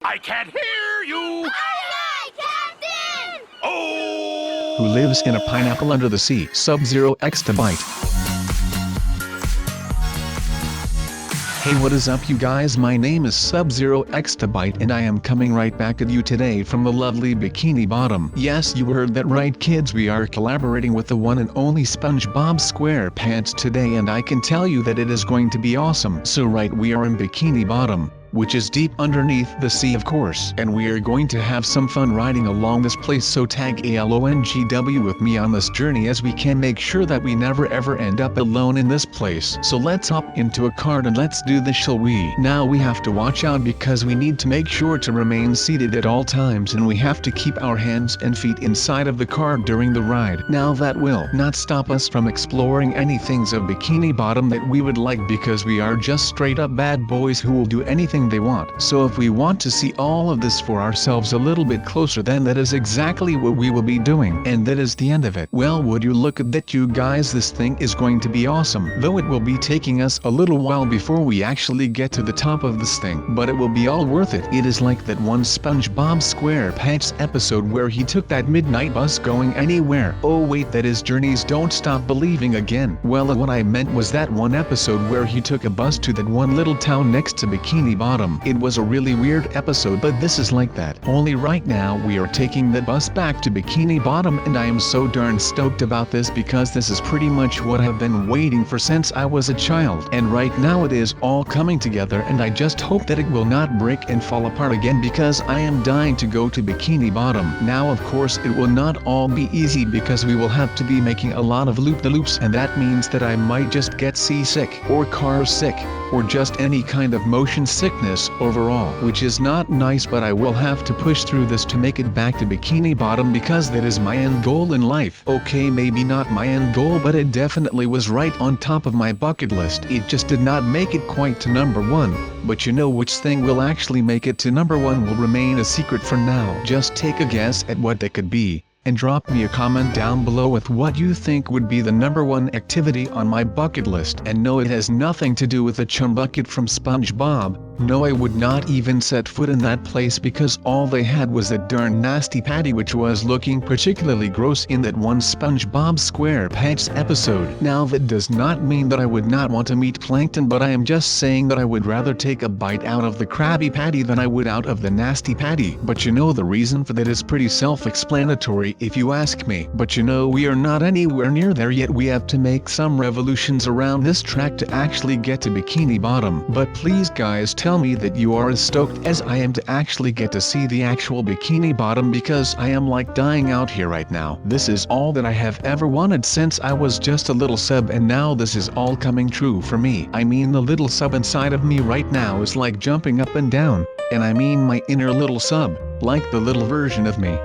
I can't hear you! Aye, Captain! Oh! Who lives in a pineapple under the sea? SubZeroExtabyte. Hey, what is up you guys, my name is SubZeroExtabyte and I am coming right back at you today from the lovely Bikini Bottom. Yes, you heard that right kids, we are collaborating with the one and only SpongeBob SquarePants today, and I can tell you that it is going to be awesome. So right, we are in Bikini Bottom, which is deep underneath the sea of course, and we are going to have some fun riding along this place, so tag alongw with me on this journey as we can make sure that we never ever end up alone in this place. So let's hop into a cart and let's do this, shall we? Now we have to watch out because we need to make sure to remain seated at all times, and we have to keep our hands and feet inside of the cart during the ride. Now that will not stop us from exploring any things of Bikini Bottom that we would like, because we are just straight up bad boys who will do anything they want. So if we want to see all of this for ourselves a little bit closer, then that is exactly what we will be doing, and that is the end of it. Well, would you look at that, you guys, this thing is going to be awesome, though it will be taking us a little while before we actually get to the top of this thing, but it will be all worth it. It is like that one SpongeBob SquarePants episode where he took that midnight bus going anywhere. Oh wait, that is Journeys Don't Stop Believing again. Well, what I meant was that one episode where he took a bus to that one little town next to Bikini Bottom. It was a really weird episode, but this is like that. Only right now we are taking the bus back to Bikini Bottom, and I am so darn stoked about this because this is pretty much what I've been waiting for since I was a child. And right now it is all coming together, and I just hope that it will not break and fall apart again because I am dying to go to Bikini Bottom. Now of course it will not all be easy because we will have to be making a lot of loop-the-loops, and that means that I might just get seasick, or car sick, or just any kind of motion sickness overall, which is not nice, but I will have to push through this to make it back to Bikini Bottom because that is my end goal in life. Okay, maybe not my end goal, but it definitely was right on top of my bucket list. It just did not make it quite to number 1, but you know which thing will actually make it to number 1 will remain a secret for now. Just take a guess at what that could be, and drop me a comment down below with what you think would be the number 1 activity on my bucket list. And no, it has nothing to do with the chum bucket from SpongeBob. No, I would not even set foot in that place because all they had was that darn nasty patty, which was looking particularly gross in that one SpongeBob SquarePants episode. Now that does not mean that I would not want to meet plankton, but I am just saying that I would rather take a bite out of the Krabby Patty than I would out of the nasty patty. But you know the reason for that is pretty self-explanatory if you ask me. But you know, we are not anywhere near there yet. We have to make some revolutions around this track to actually get to Bikini Bottom. But please guys, tell me that you are as stoked as I am to actually get to see the actual Bikini Bottom, because I am like dying out here right now. This is all that I have ever wanted since I was just a little sub, and now this is all coming true for me. I mean, the little sub inside of me right now is like jumping up and down, and I mean my inner little sub, like the little version of me.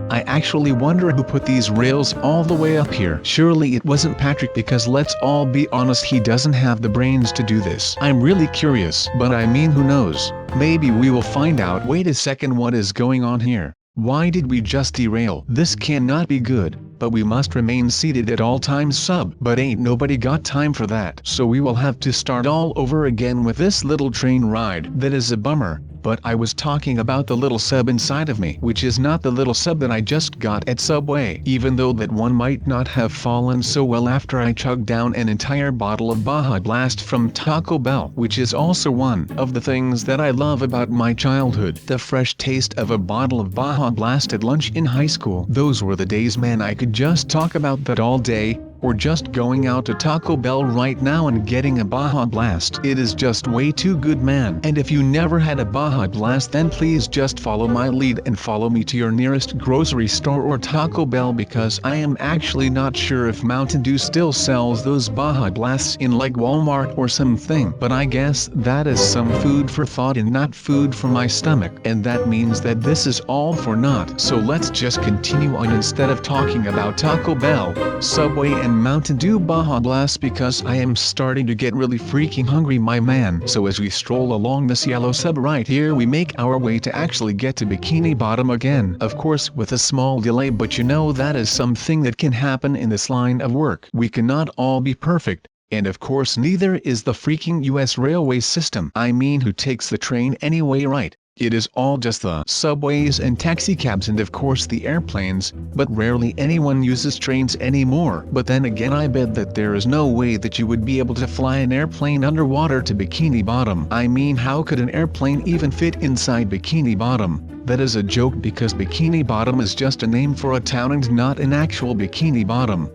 I actually wonder who put these rails all the way up here. Surely it wasn't Patrick, because let's all be honest, he doesn't have the brains to do this. I'm really curious, but I mean, who knows? Maybe we will find out. Wait a second, what is going on here? Why did we just derail? This cannot be good, but we must remain seated at all times, sub. But ain't nobody got time for that. So we will have to start all over again with this little train ride. That is a bummer. But I was talking about the little sub inside of me, which is not the little sub that I just got at Subway, even though that one might not have fallen so well after I chugged down an entire bottle of Baja Blast from Taco Bell, which is also one of the things that I love about my childhood. The fresh taste of a bottle of Baja Blast at lunch in high school. Those were the days, man. I could just talk about that all day. Or just going out to Taco Bell right now and getting a Baja Blast. It is just way too good, man. And if you never had a Baja Blast, then please just follow my lead and follow me to your nearest grocery store or Taco Bell, because I am actually not sure if Mountain Dew still sells those Baja Blasts in like Walmart or something. But I guess that is some food for thought and not food for my stomach. And that means that this is all for naught. So let's just continue on instead of talking about Taco Bell, Subway, and Mountain Dew Baja Blast, because I am starting to get really freaking hungry, my man. So as we stroll along this yellow sub right here, we make our way to actually get to Bikini Bottom again. Of course with a small delay, but you know that is something that can happen in this line of work. We cannot all be perfect. And of course neither is the freaking US railway system. I mean, who takes the train anyway, right? It is all just the subways and taxicabs and of course the airplanes, but rarely anyone uses trains anymore. But then again, I bet that there is no way that you would be able to fly an airplane underwater to Bikini Bottom. I mean, how could an airplane even fit inside Bikini Bottom? That is a joke because Bikini Bottom is just a name for a town and not an actual Bikini Bottom.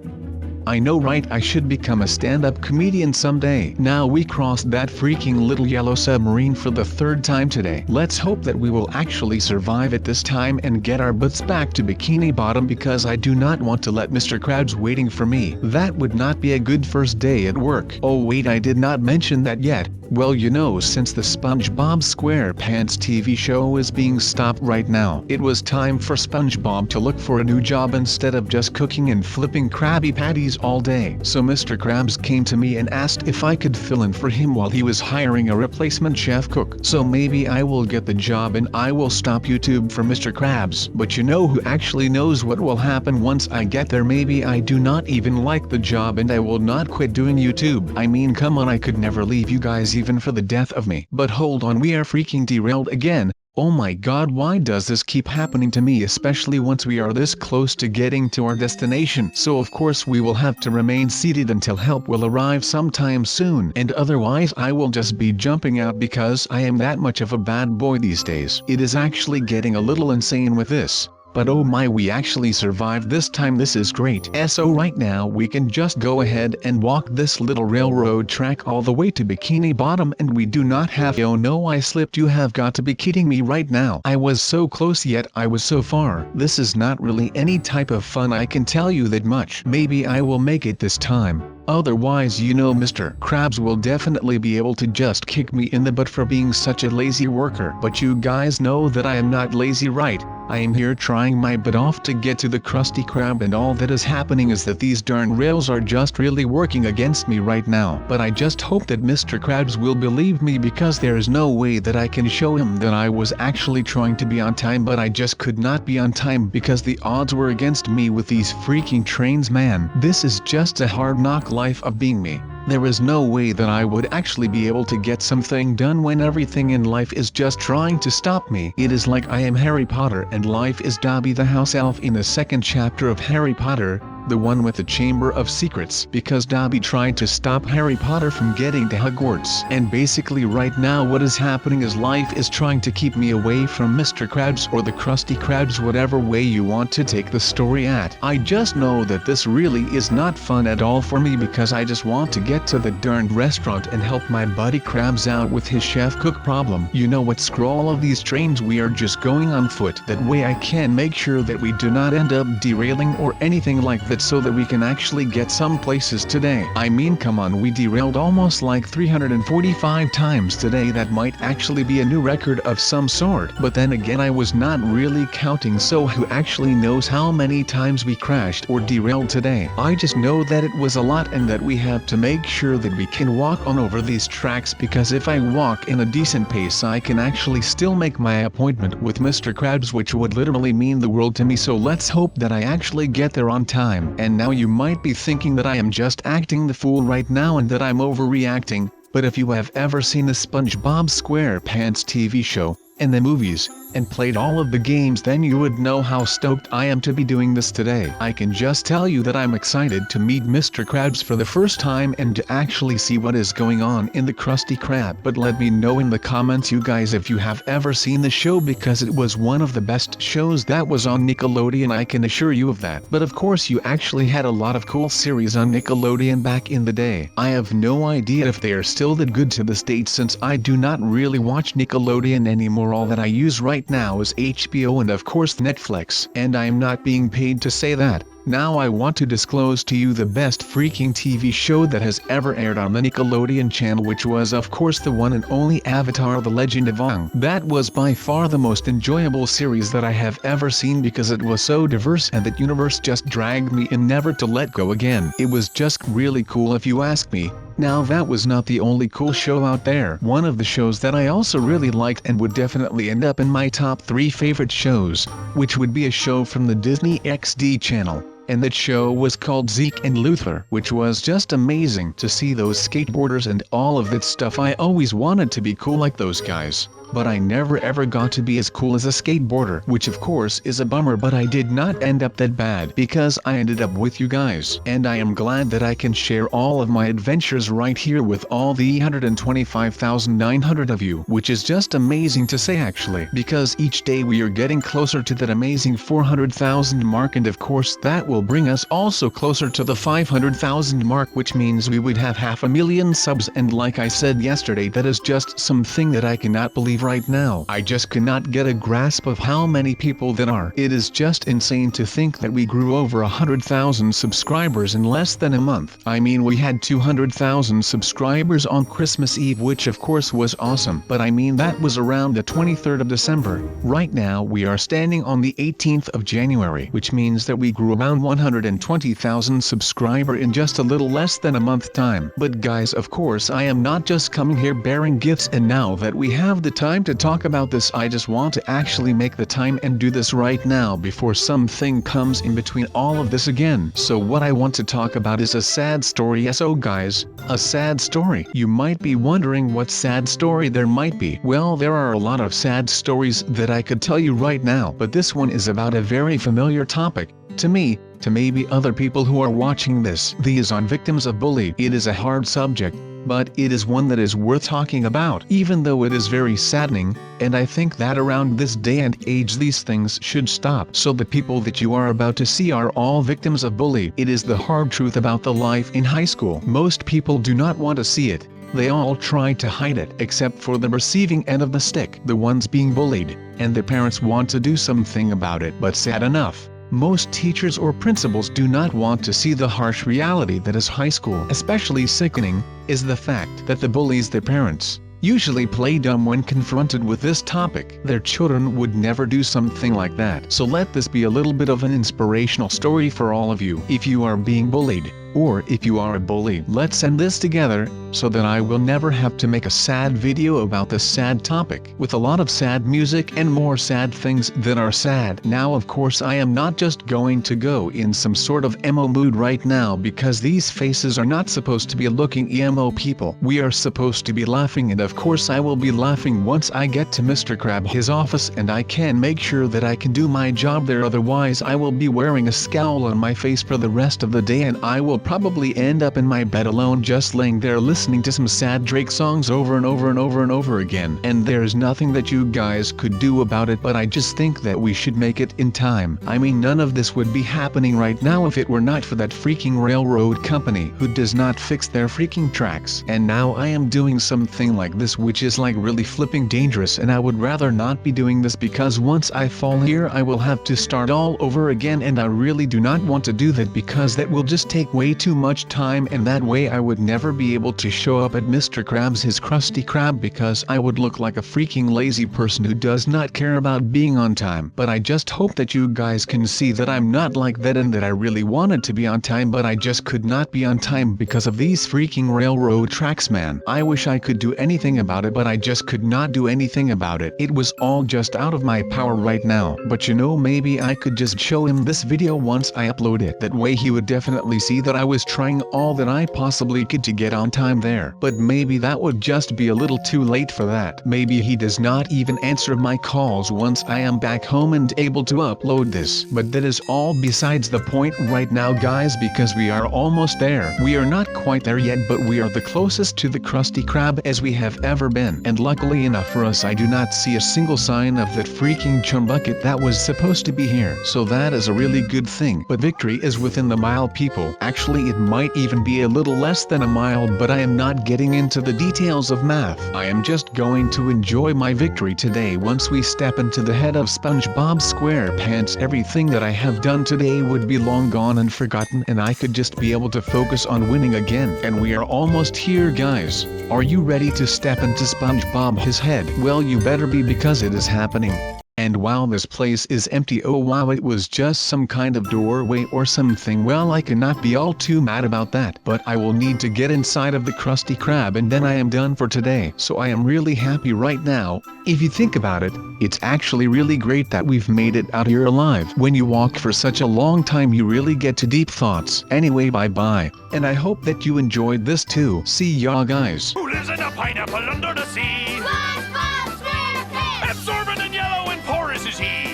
I know, right? I should become a stand-up comedian someday. Now we crossed that freaking little yellow submarine for the third time today. Let's hope that we will actually survive it this time and get our butts back to Bikini Bottom, because I do not want to let Mr. Krabs waiting for me. That would not be a good first day at work. Oh wait, I did not mention that yet. Well, you know, since the SpongeBob SquarePants TV show is being stopped right now, it was time for SpongeBob to look for a new job instead of just cooking and flipping Krabby Patties all day. So Mr. Krabs came to me and asked if I could fill in for him while he was hiring a replacement chef cook. So maybe I will get the job and I will stop YouTube for Mr. Krabs. But you know who actually knows what will happen once I get there? Maybe I do not even like the job and I will not quit doing YouTube. I mean, come on, I could never leave you guys even for the death of me. But hold on, we are freaking derailed again. Oh my god, why does this keep happening to me, especially once we are this close to getting to our destination? So of course we will have to remain seated until help will arrive sometime soon, and otherwise I will just be jumping out because I am that much of a bad boy these days. It is actually getting a little insane with this. But oh my, we actually survived this time. This is great. So right now we can just go ahead and walk this little railroad track all the way to Bikini Bottom, and we do not have— oh no, I slipped. You have got to be kidding me right now. I was so close yet I was so far. This is not really any type of fun, I can tell you that much. Maybe I will make it this time. Otherwise, you know, Mr. Krabs will definitely be able to just kick me in the butt for being such a lazy worker. But you guys know that I am not lazy, right? I am here trying my butt off to get to the Krusty Krab, and all that is happening is that these darn rails are just really working against me right now. But I just hope that Mr. Krabs will believe me, because there is no way that I can show him that I was actually trying to be on time, but I just could not be on time because the odds were against me with these freaking trains, man. This is just a hard knock life of being me. There is no way that I would actually be able to get something done when everything in life is just trying to stop me. It is like I am Harry Potter and life is Dobby the house elf in the second chapter of Harry Potter, the one with the Chamber of Secrets, because Dobby tried to stop Harry Potter from getting to Hogwarts. And basically right now what is happening is life is trying to keep me away from Mr. Krabs or the Krusty Krabs, whatever way you want to take the story at. I just know that this really is not fun at all for me, because I just want to get to the darned restaurant and help my buddy Krabs out with his chef cook problem. You know what, screw all of these trains, we are just going on foot. That way I can make sure that we do not end up derailing or anything like that, so that we can actually get some places today. I mean, come on, we derailed almost like 345 times today. That might actually be a new record of some sort. But then again, I was not really counting, so who actually knows how many times we crashed or derailed today? I just know that it was a lot, and that we have to make sure that we can walk on over these tracks, because if I walk in a decent pace I can actually still make my appointment with Mr. Krabs, which would literally mean the world to me. So let's hope that I actually get there on time. And now you might be thinking that I am just acting the fool right now and that I'm overreacting, but if you have ever seen the SpongeBob SquarePants TV show and the movies, and played all of the games, then you would know how stoked I am to be doing this today. I can just tell you that I'm excited to meet Mr. Krabs for the first time and to actually see what is going on in the Krusty Krab. But let me know in the comments, you guys, if you have ever seen the show, because it was one of the best shows that was on Nickelodeon, I can assure you of that. But of course you actually had a lot of cool series on Nickelodeon back in the day. I have no idea if they are still that good to this date, since I do not really watch Nickelodeon anymore. All that I use right now is HBO and of course Netflix, and I am not being paid to say that. Now I want to disclose to you the best freaking TV show that has ever aired on the Nickelodeon channel, which was of course the one and only Avatar: The Legend of Aang. That was by far the most enjoyable series that I have ever seen, because it was so diverse and that universe just dragged me in, never to let go again. It was just really cool if you ask me. Now that was not the only cool show out there. One of the shows that I also really liked and would definitely end up in my top 3 favorite shows, which would be a show from the Disney XD channel. And that show was called Zeke and Luther, which was just amazing to see those skateboarders and all of that stuff. I always wanted to be cool like those guys. but I never ever got to be as cool as a skateboarder, which of course is a bummer, but I did not end up that bad because I ended up with you guys, and I am glad that I can share all of my adventures right here with all the 125,900 of you, which is just amazing to say actually, because each day we are getting closer to that amazing 400,000 mark, and of course that will bring us also closer to the 500,000 mark, which means we would have 500,000 subs, and like I said yesterday, that is just something that I cannot believe right now. I just cannot get a grasp of how many people that are. It is just insane to think that we grew over 100,000 subscribers in less than a month. I mean, we had 200,000 subscribers on Christmas Eve, which of course was awesome, but I mean that was around the 23rd of December. Right now we are standing on the 18th of January, which means that we grew around 120,000 subscriber in just a little less than a month time. But guys, of course I am not just coming here bearing gifts, and now that we have the time to talk about this, I just want to actually make the time and do this right now before something comes in between all of this again. So what I want to talk about is a sad story. Yes, oh guys, a sad story. You might be wondering what sad story there might be. Well, there are a lot of sad stories that I could tell you right now, but this one is about a very familiar topic to me, to maybe other people who are watching this. These are victims of bullying. It is a hard subject, but it is one that is worth talking about, even though it is very saddening, and I think that around this day and age these things should stop. So the people that you are about to see are all victims of bullying. It is the hard truth about the life in high school. Most people do not want to see it. They all try to hide it, except for the receiving end of the stick, the ones being bullied, and the parents want to do something about it. But sad enough, most teachers or principals do not want to see the harsh reality that is high school. Especially sickening is the fact that the bullies, their parents, usually play dumb when confronted with this topic. Their children would never do something like that. So let this be a little bit of an inspirational story for all of you. If you are being bullied, or if you are a bully, let's end this together, so that I will never have to make a sad video about this sad topic, with a lot of sad music and more sad things that are sad. Now of course I am not just going to go in some sort of emo mood right now, because these faces are not supposed to be looking emo people. We are supposed to be laughing, and of course I will be laughing once I get to Mr. Crab his office and I can make sure that I can do my job there, otherwise I will be wearing a scowl on my face for the rest of the day, and I will probably end up in my bed alone, just laying there listening to some sad Drake songs over and over and over and over again. And there's nothing that you guys could do about it, but I just think that we should make it in time. I mean, none of this would be happening right now if it were not for that freaking railroad company who does not fix their freaking tracks. And now I am doing something like this, which is like really flipping dangerous, and I would rather not be doing this, because once I fall here I will have to start all over again, and I really do not want to do that, because that will just take way too much time, and that way I would never be able to show up at Mr. Krabs his Krusty Krab, because I would look like a freaking lazy person who does not care about being on time. But I just hope that you guys can see that I'm not like that, and that I really wanted to be on time, but I just could not be on time because of these freaking railroad tracks, man. I wish I could do anything about it, but I just could not do anything about it. It was all just out of my power right now. But you know, maybe I could just show him this video once I upload it. That way he would definitely see that I was trying all that I possibly could to get on time there. But maybe that would just be a little too late for that. Maybe he does not even answer my calls once I am back home and able to upload this. But that is all besides the point right now, guys, because we are almost there. We are not quite there yet, but we are the closest to the Krusty Krab as we have ever been. And luckily enough for us, I do not see a single sign of that freaking chum bucket that was supposed to be here. So that is a really good thing. But victory is within the mile, people. Actually, it might even be a little less than a mile, but I am not getting into the details of math. I am just going to enjoy my victory today. Once we step into the head of SpongeBob SquarePants, everything that I have done today would be long gone and forgotten, and I could just be able to focus on winning again. And we are almost here, guys. Are you ready to step into SpongeBob his head? Well, you better be, because it is happening. And wow, this place is empty. Oh wow, it was just some kind of doorway or something. Well, I cannot be all too mad about that, but I will need to get inside of the Krusty Krab and then I am done for today. So I am really happy right now. If you think about it, it's actually really great that we've made it out here alive. When you walk for such a long time, you really get to deep thoughts. Anyway, bye bye. And I hope that you enjoyed this too. See y'all, guys. Who lives in a pineapple under the sea?